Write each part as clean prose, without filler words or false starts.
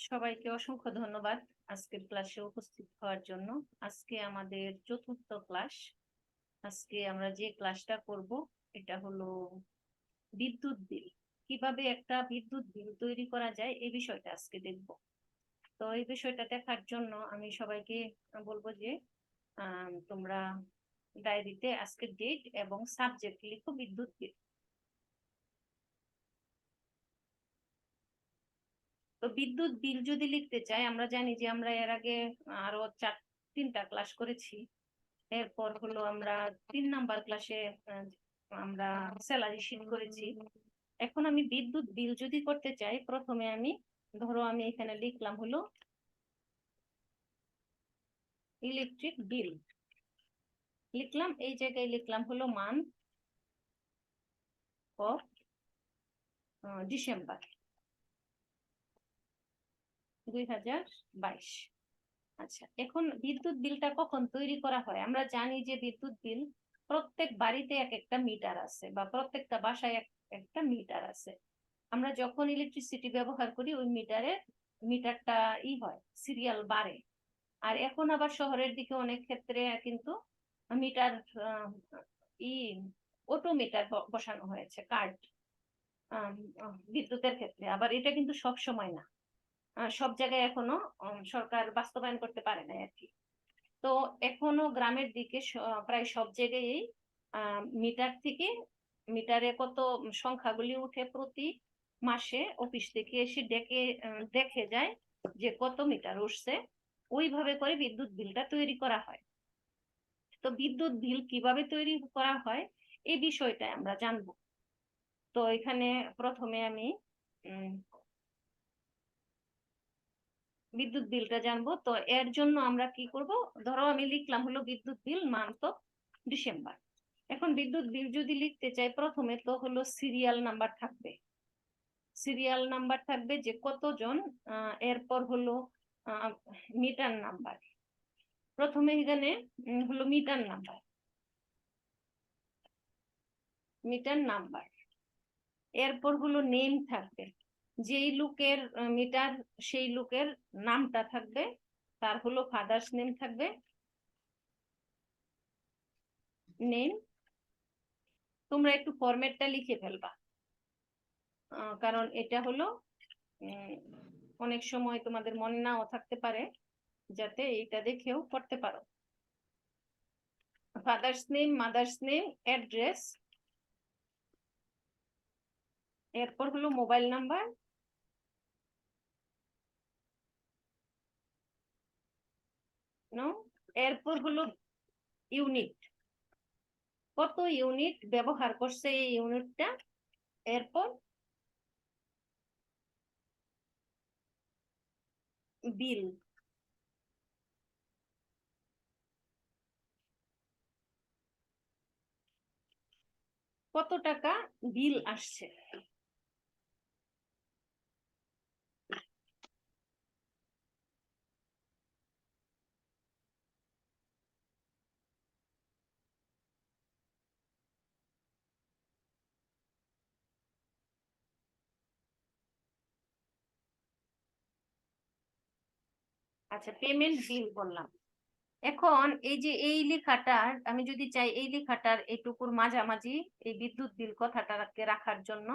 সবাইকে অসংখ্য ধন্যবাদ আজকের ক্লাসে উপস্থিত হওয়ার জন্য। আজকে আমাদের চতুর্থ ক্লাস। আজকে আমরা যে ক্লাসটা করব এটা হলো বিদ্যুৎ বিল। কিভাবে একটা বিদ্যুৎ বিল তৈরি করা যায় এই বিষয়টা আজকে দেখব। তো এই বিষয়টা দেখার জন্য আমি সবাইকে বলবো যে তোমরা ডায়েরিতে আজকের ডেট এবং সাবজেক্ট লিখো বিদ্যুৎ বিল। তো বিদ্যুৎ বিল যদি লিখতে চাই, আমরা জানি যে আমরা এর আগে আরো তিনটা ক্লাস করেছি। এরপর হলো আমরা 3 নাম্বার ক্লাসে আমরা স্যালারি শিট করেছি। এখন আমি বিদ্যুৎ বিল যদি করতে চাই, প্রথমে আমি ধরো আমি এখানে লিখলাম হলো ইলেকট্রিক বিল, লিখলাম এই জায়গায় লিখলাম হলো মান্থ অফ ডিসেম্বর 2022। আচ্ছা, এখন বিদ্যুৎ বিলটা কখন তৈরি করা হয়? আমরা জানি যে বিদ্যুৎ বিল প্রত্যেক বাড়িতে এক একটা মিটার আছে, বা প্রত্যেকটা বাসায় একটা মিটার আছে। আমরা যখন ইলেকট্রিসিটি ব্যবহার করি ওই মিটারটা হয় সিরিয়াল বাড়ে। আর এখন আবার শহরের দিকে অনেক ক্ষেত্রে কিন্তু মিটার ই অটোমিটার বসানো হয়েছে, কার্ড বিদ্যুতের ক্ষেত্রে। আবার এটা কিন্তু সব সময় না, সব জায়গায় এখনো সরকার বাস্তবায়ন করতে পারে না আর কি। তো এখনো গ্রামের দিকে প্রায় সব জায়গায় মিটার থেকে মিটারে কত সংখ্যাগুলি উঠে প্রতি মাসে অফিস থেকে এসে দেখে যায় যে কত মিটার উঠছে। ওইভাবে করে বিদ্যুৎ বিলটা তৈরি করা হয়। তো বিদ্যুৎ বিল কিভাবে তৈরি করা হয় এই বিষয়টা আমরা জানবো। তো এখানে প্রথমে আমি বিদ্যুৎ বিলটা জানবো। তো এর জন্য আমরা কি করব, ধরো আমি লিখলাম হলো বিদ্যুৎ বিল মান্থ অফ ডিসেম্বর। এখন বিদ্যুৎ বিল যদি লিখতে চাই, প্রথমে তো হলো সিরিয়াল নাম্বার থাকবে। সিরিয়াল নাম্বার থাকবে যে কতজন, এরপর হলো মিটার নাম্বার। প্রথমে এখানে হলো মিটার নাম্বার, মিটার নাম্বার। এরপর হলো নেম থাকবে, যেই লোকের মিটার সেই লোকের নামটা থাকবে, তার হলো ফাদার্স নেম থাকবে, নেম। তোমরা একটু ফরম্যাটটা লিখে ফেলবা, কারণ এটা হলো অনেক সময় তোমাদের মনে নাও থাকতে পারে, যাতে এটা দেখেও করতে পারো। Father's name, mother's name, address, এরপর হলো মোবাইল নাম্বার, এরপর হলো ইউনিট, কত ইউনিট ব্যবহার করছে এই ইউনিটটা, এরপর বিল, কত টাকা বিল আসছে। আচ্ছা, পেমেন্ট বিল বললাম। এখন এই যে এই লেখাটার আমি যদি চাই এই লেখাটার এইটুকুর মাঝামাঝি এই বিদ্যুৎ বিল কথাটাকে রাখার জন্য,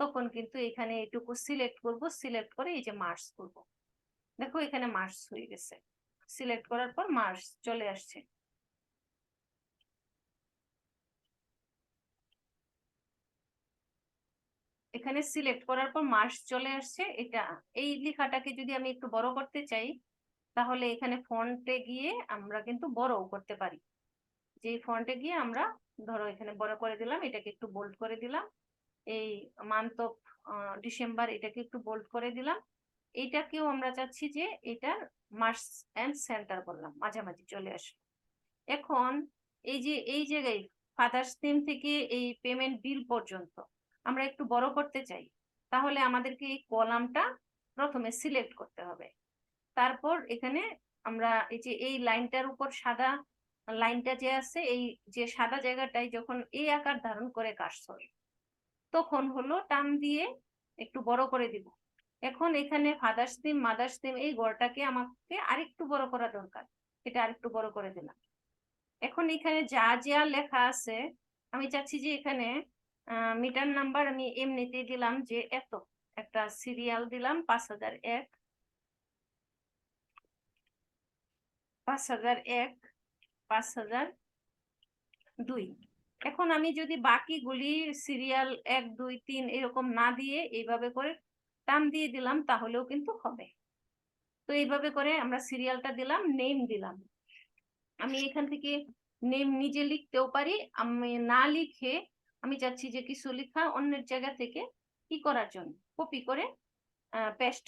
তখন কিন্তু এখানে এইটুকু সিলেক্ট করব, সিলেক্ট করে এই যে মার্কস করব। দেখো এখানে মার্কস হয়ে গেছে, সিলেক্ট করার পর মার্কস চলে আসছে। এখানে সিলেক্ট করার পর মার্কস চলে আসছে। এটা এই লেখাটাকে যদি আমি একটু বড় করতে চাই, তাহলে এখানে ফন্টে গিয়ে আমরা কিন্তু বড়ও করতে পারি। যে ফন্টে গিয়ে আমরা ধরো এখানে বড় করে দিলাম, এটাকে একটু বোল্ড করে দিলাম। এই মান্থ অফ ডিসেম্বর এটাকে একটু বোল্ড করে দিলাম। এইটাকেও আমরা চাচ্ছি যে এটার মার্কস এন্ড সেন্টার করলাম, মাঝামাঝি চলে আসলো। এখন এই যে এই জায়গায় ফাদার্স নেম থেকে এই পেমেন্ট বিল পর্যন্ত আমরা একটু বড় করতে চাই, তাহলে আমাদেরকে এই কলামটা প্রথমে সিলেক্ট করতে হবে। তারপর এখানে আমরা এই যে এই লাইনটার উপর সাদা লাইনটা যে আছে, এই যে সাদা জায়গাটায় যখন এই আকার ধারণ করে কার্সর, তখন হলো টান দিয়ে একটু বড় করে দিব। এখন এখানে ফাদার্স নেম মাদার্স নেম এই ঘরটাকে আমাকে আরেকটু বড় করা দরকার, এটা আরেকটু বড় করে দিলাম। এখন এখানে যা যা লেখা আছে আমি চাচ্ছি যে এখানে মিটার নাম্বার আমি এমনিতেই দিলাম যে এত, একটা সিরিয়াল দিলাম 5001, 5001, 5002। এখন আমি যদি বাকিগুলি সিরিয়াল 1 2 3 এরকম না দিয়ে এইভাবে করে টান দিয়ে দিলাম তাহলেও কিন্তু হবে। তো এইভাবে করে আমরা সিরিয়ালটা দিলাম, নেম দিলাম। আমি এখান থেকে নেম নিজে লিখতেও পারি, আমি না লিখে আমি চাচ্ছি যে কিছু লেখা অন্যের জায়গা থেকে কি করার জন্য কপি করে পেস্ট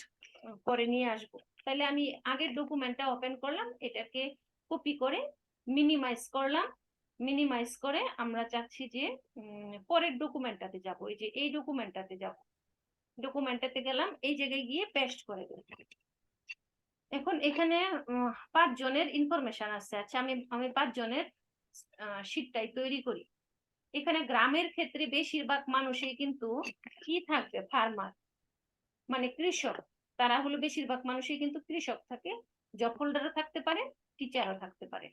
করে নিয়ে আসবো। তাহলে আমি আগের ডকুমেন্টটা ওপেন করলাম, এটাকে কপি করে মিনিমাইজ করলাম, মিনিমাইজ করে আমরা চাচ্ছি যে পরের ডকুমেন্টটাতে যাব, এই যে এই ডকুমেন্টটাতে যাব, ডকুমেন্টটাতে গেলাম, এই জায়গায় গিয়ে পেস্ট করে দেব। এখন এখানে 5 জনের ইনফরমেশন আছে। আচ্ছা আমি আমি 5 জনের শীটটাই তৈরি করি। এখানে গ্রামের ক্ষেত্রে বেশিরভাগ মানুষই কিন্তু কি থাকবে, ফার্মার মানে কৃষক। তারা হলো বেশিরভাগ মানুষই কিন্তু কৃষক থাকে, জব হোল্ডারও থাকতে পারে, টিচারও থাকতে পারে।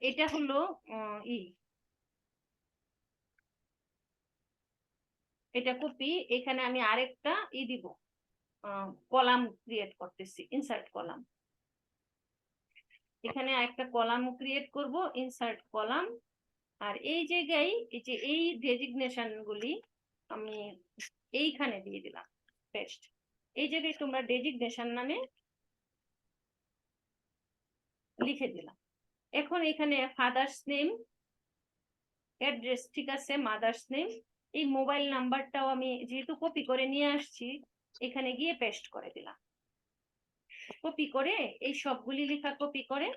এটা হলো ই এটা কপি। এখানে আমি আরেকটা দিব, কলাম ক্রিয়েট করতেছি, ইনসার্ট কলাম। এখানে একটা কলাম ক্রিয়েট করব, ইনসার্ট কলাম। আর এই জায়গায় এই যে এই ডেজিগনেশন গুলি আমি এইখানে দিয়ে দিলাম পেস্ট। এই জায়গায় তোমরা ডেজিগনেশন নামে লিখে দিলাম। এখন এখানে ফাদার্স নেম, অ্যাড্রেস ঠিক আছে, মাদার্স নেম, এই মোবাইল নাম্বারটাও আমি যেহেতু কপি করে নিয়ে আসছি এখানে গিয়ে পেস্ট করে দিলাম। কপি করে এই সবগুলি লেখা কপি করে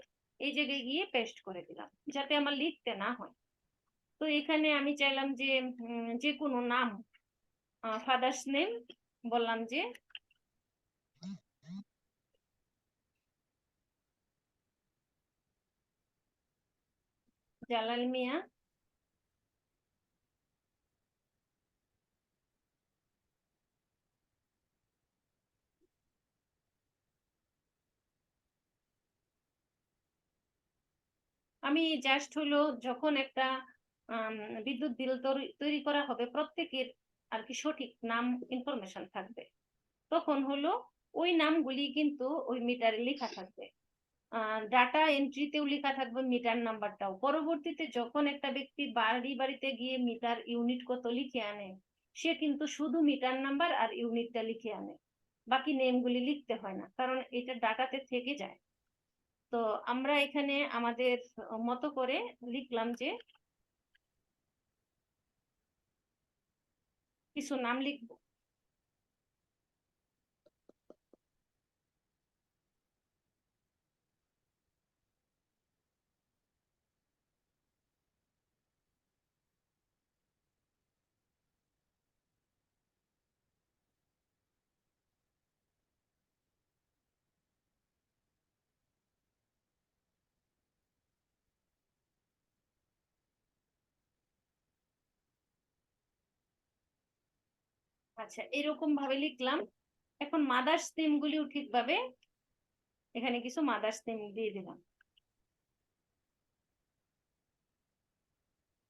এই জায়গায় গিয়ে পেস্ট করে দিলাম যাতে আমার লিখতে না হয়। তো এখানে আমি চাইলাম যে যে কোনো নাম, ফাদার্স নেম বললাম যে জালাল মিয়া। আমি জাস্ট হলো যখন একটা বিদ্যুৎ বিল তৈরি করা হবে প্রত্যেকের আর কি সঠিক নাম ইনফরমেশন থাকবে, তখন হলো ওই নামগুলি কিন্তু ওই মিটারে লেখা থাকবে, ডাটা এন্ট্রিতেও লেখা থাকবে মিটার নাম্বারটাও। পরবর্তীতে যখন একটা ব্যক্তি বাড়ি বাড়িতে গিয়ে মিটার ইউনিট কত লিখে আনে সে কিন্তু শুধু মিটার নাম্বার আর ইউনিটটা লিখে আনে, বাকি নেমগুলি লিখতে হয় না কারণ এটা ডাটাতে থেকে যায়। তো আমরা এখানে আমাদের মতো করে লিখলাম যে কিছু নাম লিখবো। আচ্ছা এরকম ভাবে লিখলাম। এখন মাদার্স নেম গুলিও ঠিকভাবে এখানে কিছু মাদার্স নেম দিয়ে দিলাম।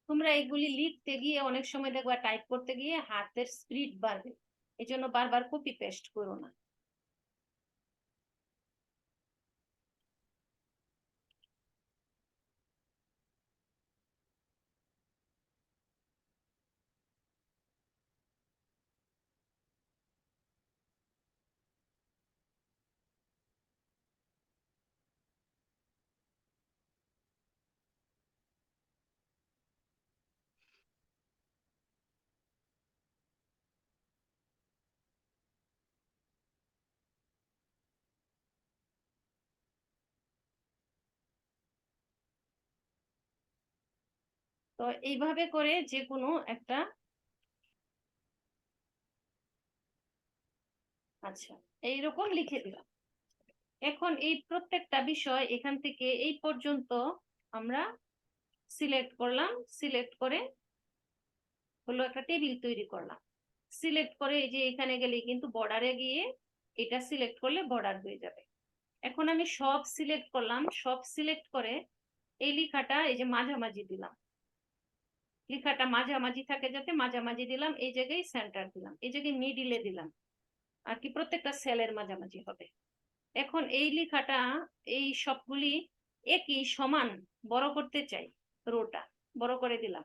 তোমরা এগুলি লিখতে গিয়ে অনেক সময় দেখবা টাইপ করতে গিয়ে হাতের স্পিড বাড়বে, এই জন্য বারবার কপি পেস্ট করো না। তো এইভাবে করে যে কোনো একটা, আচ্ছা এইরকম লিখে দিলাম। এখন এই প্রত্যেকটা বিষয় এখান থেকে এই পর্যন্ত আমরা সিলেক্ট করলাম, সিলেক্ট করে হলো একটা টেবিল তৈরি করলাম। সিলেক্ট করে এই যে এখানে গেলে কিন্তু বর্ডারে গিয়ে এটা সিলেক্ট করলে বর্ডার হয়ে যাবে। এখন আমি সব সিলেক্ট করলাম, সব সিলেক্ট করে এই লেখাটা এই যে মাঝামাঝি দিলাম, লেখাটা মাঝামাঝি থাকে যাতে মাঝামাঝি দিলাম, এই জায়গায় সেন্টার দিলাম, এই জায়গায় মিডিলে দিলাম, আর কি প্রত্যেকটা সেলের মাঝামাঝি হবে। এখন এই লেখাটা এই সবগুলি একই সমান বড় করতে চাই, রোটা বড় করে দিলাম,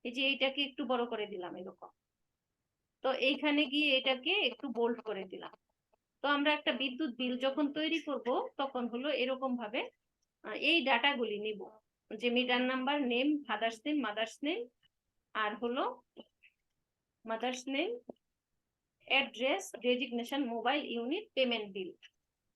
এই যে এইটাকে একটু বড় করে দিলাম এরকম। তো এইখানে গিয়ে এটাকে একটু বোল্ড করে দিলাম। তো আমরা একটা বিদ্যুৎ বিল যখন তৈরি করব তখন হলো এরকম ভাবে এই ডাটাগুলি নিব, যে meter number, name, father's name, mother's name, আর হলো mother's name, address, designation, mobile unit, payment bill.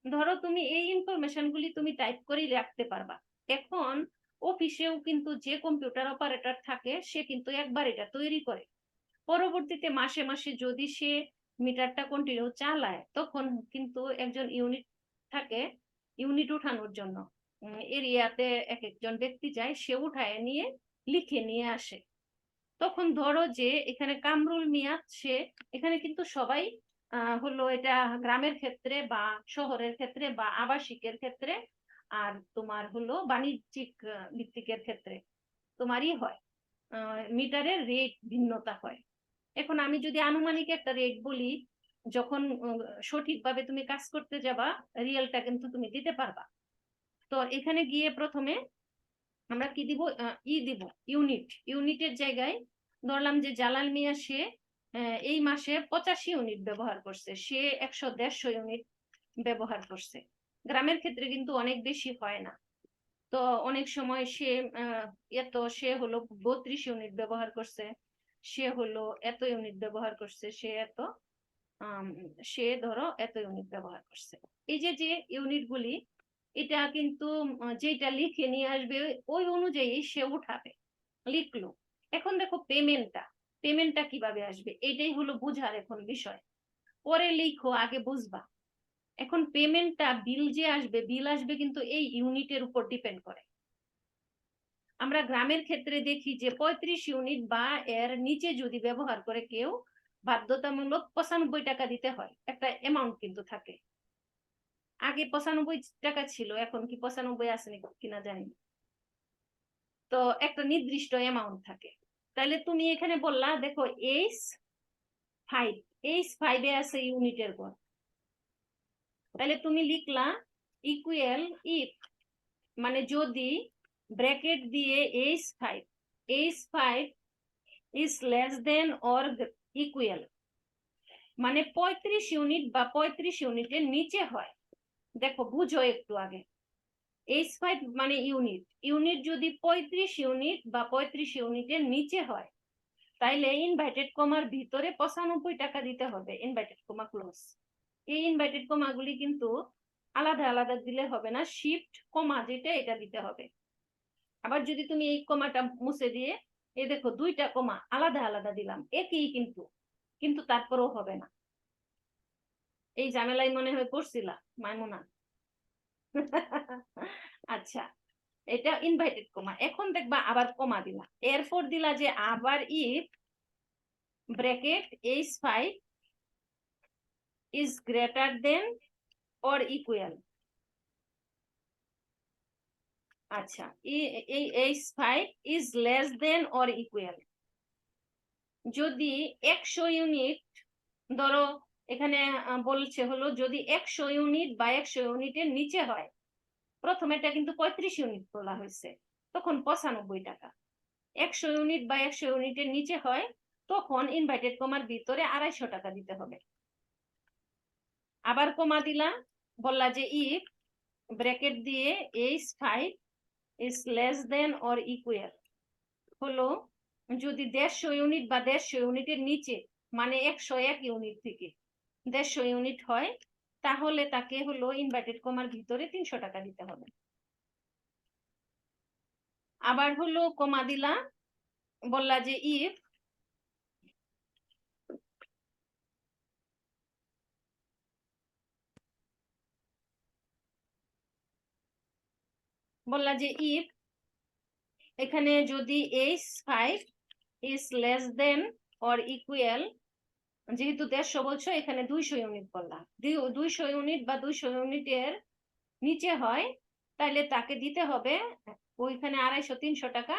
ধরো তুমি এই ইনফরমেশন গুলি তুমি টাইপ করে রাখতে পারবা। এখন অফিসেও কিন্তু যে কম্পিউটার অপারেটর থাকে সে কিন্তু একবার এটা তৈরি করে, পরবর্তীতে মাসে মাসে যদি সে মিটারটা কন্টিনিউ চালায় তখন কিন্তু একজন ইউনিট থাকে, ইউনিট উঠানোর জন্য এরিয়াতে এক একজন ব্যক্তি যায়, সে উঠায় নিয়ে লিখে নিয়ে আসে। তখন ধরো যে এখানে কামরুল মিয়া, সে এখানে কিন্তু সবাই হলো এটা গ্রামের ক্ষেত্রে বা শহরের ক্ষেত্রে বা আবাসিকের ক্ষেত্রে আর তোমার হলো বাণিজ্যিক ভিত্তিকের ক্ষেত্রে তোমারই হয়, মিটারের রেট ভিন্নতা হয়। এখন আমি যদি আনুমানিক একটা রেট বলি, যখন সঠিকভাবে তুমি কাজ করতে যাবা রিয়েলটা কিন্তু তুমি দিতে পারবা। তো এখানে গিয়ে প্রথমে আমরা কি দিব, দিব ইউনিট, ইউনিটের জায়গায় ধরলাম যে জালাল মিয়া সে এই মাসে 85 ইউনিট ব্যবহার করছে, সে 100-150 ইউনিট ব্যবহার করছে। গ্রামের ক্ষেত্রে কিন্তু অনেক বেশি হয় না, তো অনেক সময় সে সে হলো 32 ইউনিট ব্যবহার করছে, সে হলো এত ইউনিট ব্যবহার করছে, সে এত সে ধরো এত ইউনিট ব্যবহার করছে। এই যে যে ইউনিট গুলি এটা কিন্তু যেটা লিখে নিয়ে আসবে ওই অনুযায়ী সে উঠাবে, লিখলো। এখন দেখো পেমেন্টটা, পেমেন্টটা কিভাবে আসবে এটাই হলো বুঝার এখন বিষয়, পরে লিখো আগে বুঝবা। এখন পেমেন্টটা বিল যে আসবে, বিল আসবে কিন্তু এই ইউনিটের উপর ডিপেন্ড করে। আমরা গ্রামের ক্ষেত্রে দেখি যে 35 ইউনিট বা এর নিচে যদি ব্যবহার করে কেউ, বাধ্যতামূলক 95 টাকা দিতে হয়, একটা অ্যামাউন্ট কিন্তু থাকে। আগে 95 টাকা ছিল, এখন কি 95 আছে কিনা জানি, তো একটা নির্দিষ্ট অ্যামাউন্ট থাকে। তাহলে তুমি এখানে বললা দেখো H5, H5 এ আছে ইউনিটের পর, তাহলে তুমি লিখলা ইকুয়াল ইফ, মানে যদি ব্র্যাকেট দিয়ে H5, H5 is less than or equal, মানে 35 ইউনিট বা 35 ইউনিটের নিচে হয়। দেখো বুঝো একটু আগে, H5 মানে ইউনিট, ইউনিট যদি 35 ইউনিট বা 35 ইউনিটের নিচে হয় তাইলে ইনভার্টেড কমার ভিতরে 95 টাকা দিতে হবে, ইনভার্টেড কমা ক্লোজ। এই ইনভার্টেড কমা গুলি কিন্তু আলাদা আলাদা দিলে হবে না, শিফট কমা যেটা এটা দিতে হবে। আবার যদি তুমি এই কমাটা মুছে দিয়ে এই দেখো দুইটা কমা আলাদা আলাদা দিলাম, একই কিন্তু কিন্তু তারপরেও হবে না। এই ঝামেলায় মনে হয় পড়ছিলা মাইমুনা? আচ্ছা, এটা ইনভার্টেড কমা। এখন দেখবা আবার কমা দিলা, এরপর দিলা যে আবার if bracket H5 is greater than or equal, আচ্ছা এই H5 is less than or equal, যদি 100 ইউনিট ধরো এখানে বলছে হলো যদি 100 ইউনিট বা 100 ইউনিটের নিচে হয়, প্রথমে এটা কিন্তু 35 ইউনিট বলা হয়েছে, তখন 95 টাকা। 100 ইউনিট বা 100 ইউনিটের নিচে হয় তখন ইনভার্টেড কমার ভিতরে 250 টাকা দিতে হবে। আবার কমা দিলা, বললা যে ইফ ব্র্যাকেট দিয়ে H5 is less than or equal, হলো যদি 150 ইউনিট বা 150 ইউনিটের নিচে, মানে 101 ইউনিট থেকে 150 ইউনিট হয়, তাহলে তাকে হলো ইনভার্টেড কমার ভিতরে 300 টাকা দিতে হবে। আবার হলো কমা দিলা, বললা যে ইফ বললা যে ইফ এখানে যদি H5 is less than or equal যেহেতু 150 বলছো, এখানে 200 ইউনিট বললাম, 200 ইউনিট বা 200 ইউনিটের নিচে হয়, তাহলে তাকে দিতে হবে ওইখানে 250-300 টাকা,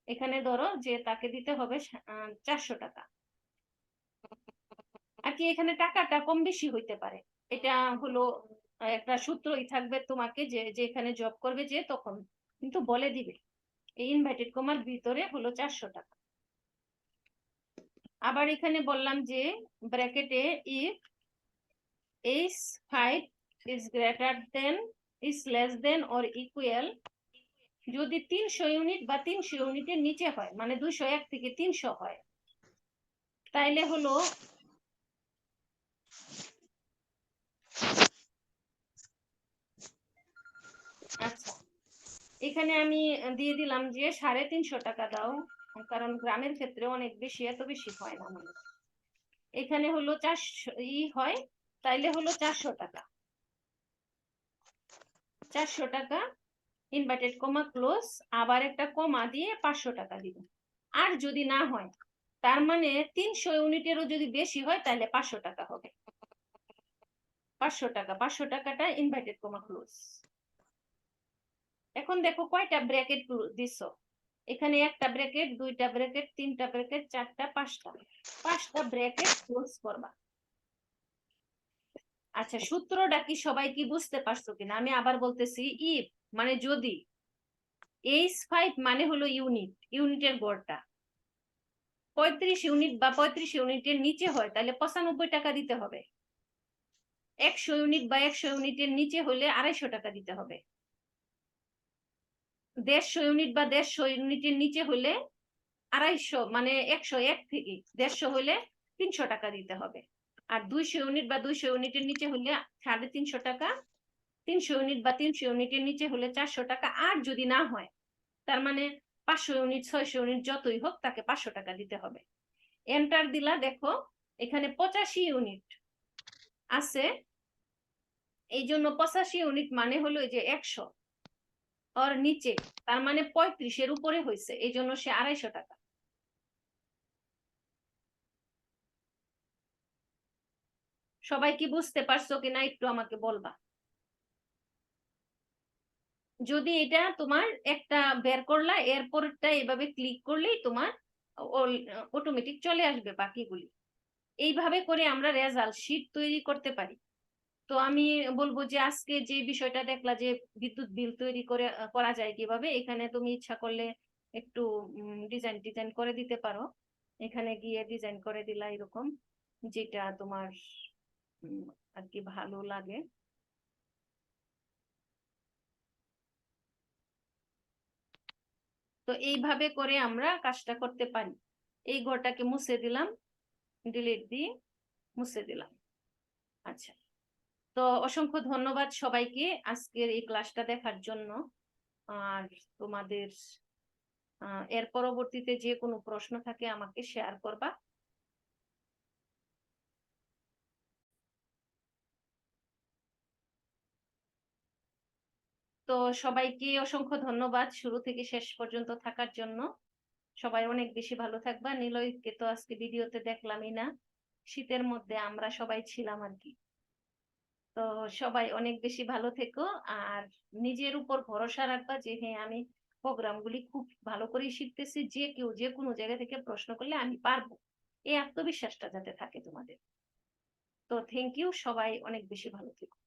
এখানে ধরো যে তাকে দিতে হবে 400 টাকা আর কি। এখানে টাকাটা কম বেশি হইতে পারে, এটা হলো একটা সূত্রই থাকবে তোমাকে, যে যে এখানে জব করবে যে তখন কিন্তু বলে দিবে এই ইনভার্টেড কমার ভিতরে হলো 400 টাকা। আবার এখানে বললাম যে ব্র্যাকেটে if h5 is greater than is less than or equal, যদি 300 ইউনিট বা 300 ইউনিটের নিচে হয়, মানে 201 থেকে 300 হয়, তাইলে হলো আচ্ছা, এখানে আমি দিয়ে দিলাম যে 350 টাকা দাও, কারণ গ্রামের ক্ষেত্রে অনেক বেশি, এত বেশি হয় না মানে। এখানে হলো 400 হয়, তাইলে হলো 400 টাকা, 400 টাকা ইনভার্টেড কমা ক্লোজ, আবার একটা কমা দিয়ে 500 টাকা দিব। আর যদি না হয়, তার মানে 300 ইউনিটেরও যদি বেশি হয়, তাহলে 500 টাকা হবে। 500 টাকা, 500 টাকাটা ইনভার্টেড কমা ক্লোজ। এখন দেখো কয়টা ব্র্যাকেট দিছো, এখানে একটা ব্র্যাকেট, দুইটা ব্র্যাকেট, তিনটা ব্র্যাকেট, চারটা, পাঁচটা ব্র্যাকেট ক্লোজ করবা। আচ্ছা, সূত্রটা কি সবাই কি বুঝতে পারছো কিনা? আমি আবার বলতেছি, ইফ মানে যদি, h5 মানে হলো ইউনিট, ইউনিটের গড়টা 35 ইউনিট বা 35 ইউনিটের নিচে হয়, তাহলে 95 টাকা দিতে হবে। 100 ইউনিট বা 100 ইউনিটের নিচে হলে 250 টাকা দিতে হবে। 150 ইউনিট বা 150 ইউনিটের নিচে হলে 250, মানে 101 থেকে 150 হলে 300 টাকা দিতে হবে। আর 200 ইউনিট বা 200 ইউনিটের নিচে হলে 350 টাকা, 300 ইউনিট বা 300 ইউনিটের নিচে হলে 400 টাকা। আর যদি না হয়, তার মানে 500 ইউনিট, 600 ইউনিট যতই হোক, তাকে 500 টাকা দিতে হবে। এন্টার দিলা, দেখো এখানে 85 ইউনিট আছে, এই জন্য 85 ইউনিট মানে হলো এই যে 100 ওর নিচে, তার মানে 35 এর উপরে হয়েছে, এই জন্য সে 250 টাকা। সবাই কি বুঝতে পারছো কিনা একটু আমাকে বলবা। যদি এটা তোমার একটা বের করলা, এরপরটা এভাবে ক্লিক করলেই তোমার অটোমেটিক চলে আসবে বাকিগুলি। এইভাবে করে আমরা রেজাল্ট শিট তৈরি করতে পারি। তো আমি বলবো যে আজকে যে বিষয়টা দেখলা, যে বিদ্যুৎ বিল তৈরি করে করা যায় কিভাবে, এখানে তুমি ইচ্ছা করলে একটু ডিজাইন ডিজাইন করে দিতে পারো। এখানে গিয়ে ডিজাইন করে দিলা এরকম, যেটা তোমার আর কি ভালো লাগে। তো এইভাবে করে আমরা কাজটা করতে পারি। এই ঘরটাকে মুছে দিলাম, ডিলিট দিয়ে মুছে দিলাম। আচ্ছা, তো অসংখ্য ধন্যবাদ সবাইকে আজকের এই ক্লাসটা দেখার জন্য। আর তোমাদের এর পরবর্তীতে যে কোনো প্রশ্ন থাকে আমাকে শেয়ার করবা। তো সবাইকে অসংখ্য ধন্যবাদ শুরু থেকে শেষ পর্যন্ত থাকার জন্য। সবাই অনেক বেশি ভালো থাকবা। নিলয়কে তো আজকে ভিডিওতে দেখলামই না, শীতের মধ্যে আমরা সবাই ছিলাম আর কি। তো সবাই অনেক বেশি ভালো থেকো, আর নিজের উপর ভরসা রাখবা যে হ্যাঁ, আমি প্রোগ্রামগুলি খুব ভালো করে শিখতেছি, যে কেউ যে কোনো জায়গা থেকে প্রশ্ন করলে আমি পারবো, এই আত্মবিশ্বাসটা যাতে থাকে তোমাদের। তো থ্যাংক ইউ, সবাই অনেক বেশি ভালো থেকো।